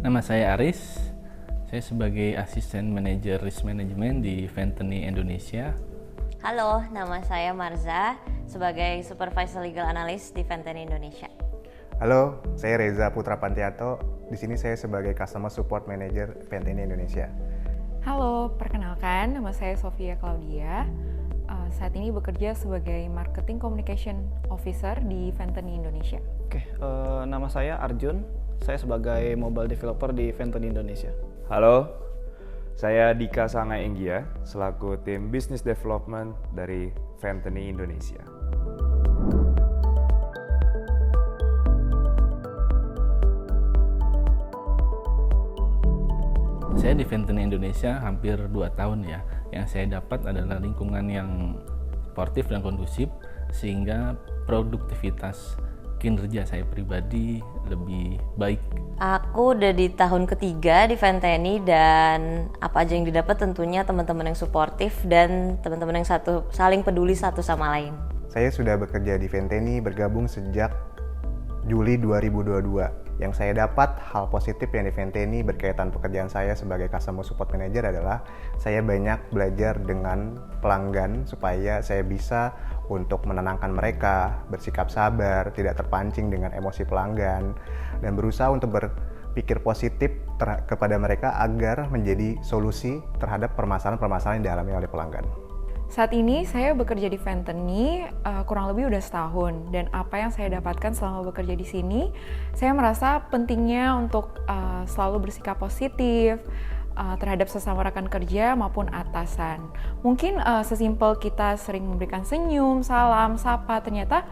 Nama saya Aris, saya sebagai Asisten Manajer Risk Management di Venteni Indonesia. Halo, nama saya Marza, sebagai Supervisor Legal Analyst di Venteni Indonesia. Halo, saya Reza Putra Pantiato. Di sini saya sebagai Customer Support Manager Venteni Indonesia. Halo, perkenalkan nama saya Sofia Claudia. Saat ini bekerja sebagai Marketing Communication Officer di Venteni Indonesia. Nama saya Arjun. Saya sebagai Mobile Developer di Venteni Indonesia. Halo, saya Dika Sangai Enggia, selaku tim Business Development dari Venteni Indonesia. Saya di Venteni Indonesia hampir 2 tahun ya. Yang saya dapat adalah lingkungan yang sportif dan kondusif, sehingga produktivitas kinerja saya pribadi lebih baik. Aku udah di tahun ketiga di Venteni dan apa aja yang didapat tentunya teman-teman yang suportif dan teman-teman yang saling peduli satu sama lain. Saya sudah bekerja di Venteni bergabung sejak Juli 2022. Yang saya dapat hal positif yang di Venteni berkaitan pekerjaan saya sebagai Customer Support Manager adalah saya banyak belajar dengan pelanggan supaya saya bisa untuk menenangkan mereka, bersikap sabar, tidak terpancing dengan emosi pelanggan, dan berusaha untuk berpikir positif kepada mereka agar menjadi solusi terhadap permasalahan-permasalahan yang dialami oleh pelanggan. Saat ini saya bekerja di Venteni kurang lebih udah setahun, dan apa yang saya dapatkan selama bekerja di sini, saya merasa pentingnya untuk selalu bersikap positif terhadap sesama rekan kerja maupun atasan. Mungkin sesimpel kita sering memberikan senyum, salam, sapa, ternyata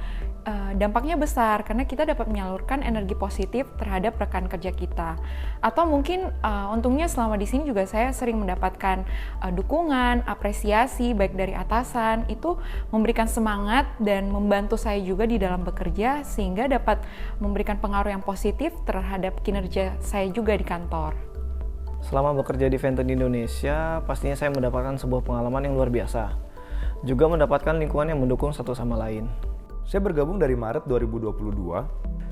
dampaknya besar karena kita dapat menyalurkan energi positif terhadap rekan kerja kita. Atau mungkin untungnya selama di sini juga saya sering mendapatkan dukungan, apresiasi baik dari atasan, itu memberikan semangat dan membantu saya juga di dalam bekerja sehingga dapat memberikan pengaruh yang positif terhadap kinerja saya juga di kantor. Selama bekerja di Venteni Indonesia, pastinya saya mendapatkan sebuah pengalaman yang luar biasa. Juga mendapatkan lingkungan yang mendukung satu sama lain. Saya bergabung dari Maret 2022,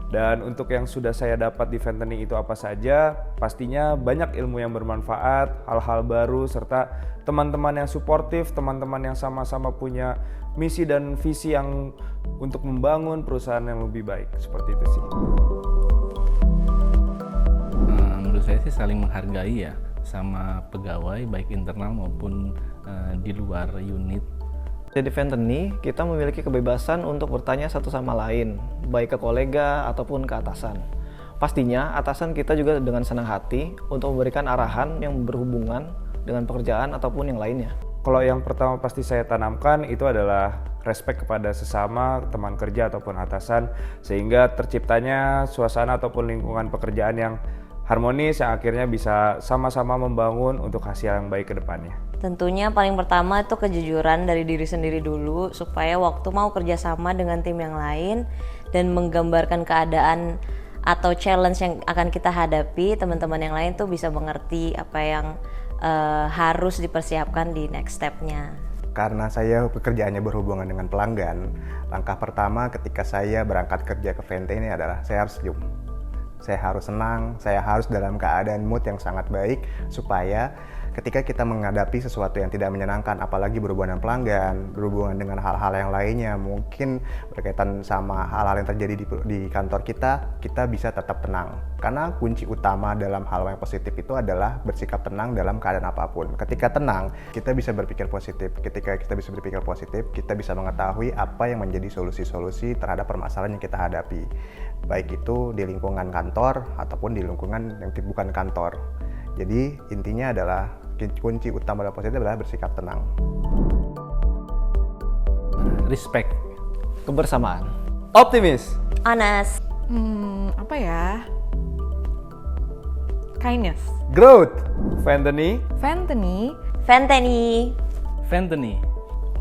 dan untuk yang sudah saya dapat di Venteni itu apa saja, pastinya banyak ilmu yang bermanfaat, hal-hal baru, serta teman-teman yang suportif, teman-teman yang sama-sama punya misi dan visi yang untuk membangun perusahaan yang lebih baik, seperti itu sih. Menurut saya sih saling menghargai ya, sama pegawai baik internal maupun di luar unit. Jadi Venteni, kita memiliki kebebasan untuk bertanya satu sama lain, baik ke kolega ataupun ke atasan. Pastinya atasan kita juga dengan senang hati untuk memberikan arahan yang berhubungan dengan pekerjaan ataupun yang lainnya. Kalau yang pertama pasti saya tanamkan itu adalah respect kepada sesama teman kerja ataupun atasan, sehingga terciptanya suasana ataupun lingkungan pekerjaan yang harmonis yang akhirnya bisa sama-sama membangun untuk hasil yang baik ke depannya. Tentunya paling pertama itu kejujuran dari diri sendiri dulu supaya waktu mau kerjasama dengan tim yang lain dan menggambarkan keadaan atau challenge yang akan kita hadapi, teman-teman yang lain tuh bisa mengerti apa yang harus dipersiapkan di next step-nya. Karena saya pekerjaannya berhubungan dengan pelanggan, langkah pertama ketika saya berangkat kerja ke Venteni adalah saya harus senyum. Saya harus senang, saya harus dalam keadaan mood yang sangat baik supaya ketika kita menghadapi sesuatu yang tidak menyenangkan, apalagi berhubungan dengan pelanggan, berhubungan dengan hal-hal yang lainnya, mungkin berkaitan sama hal-hal yang terjadi di kantor kita bisa tetap tenang. Karena kunci utama dalam hal yang positif itu adalah bersikap tenang dalam keadaan apapun. Ketika tenang, kita bisa berpikir positif. Ketika kita bisa berpikir positif, kita bisa mengetahui apa yang menjadi solusi-solusi terhadap permasalahan yang kita hadapi. Baik itu di lingkungan kantor ataupun di lingkungan yang bukan kantor. Jadi intinya adalah kunci utama dalam positif adalah bersikap tenang. Respect. Kebersamaan. Optimis. Honest. Apa ya? Kindness. Growth. Venteni. Venteni. Venteni. Venteni.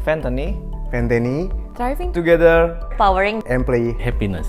Venteni. Venteni, Thriving Together. Powering employee Happiness.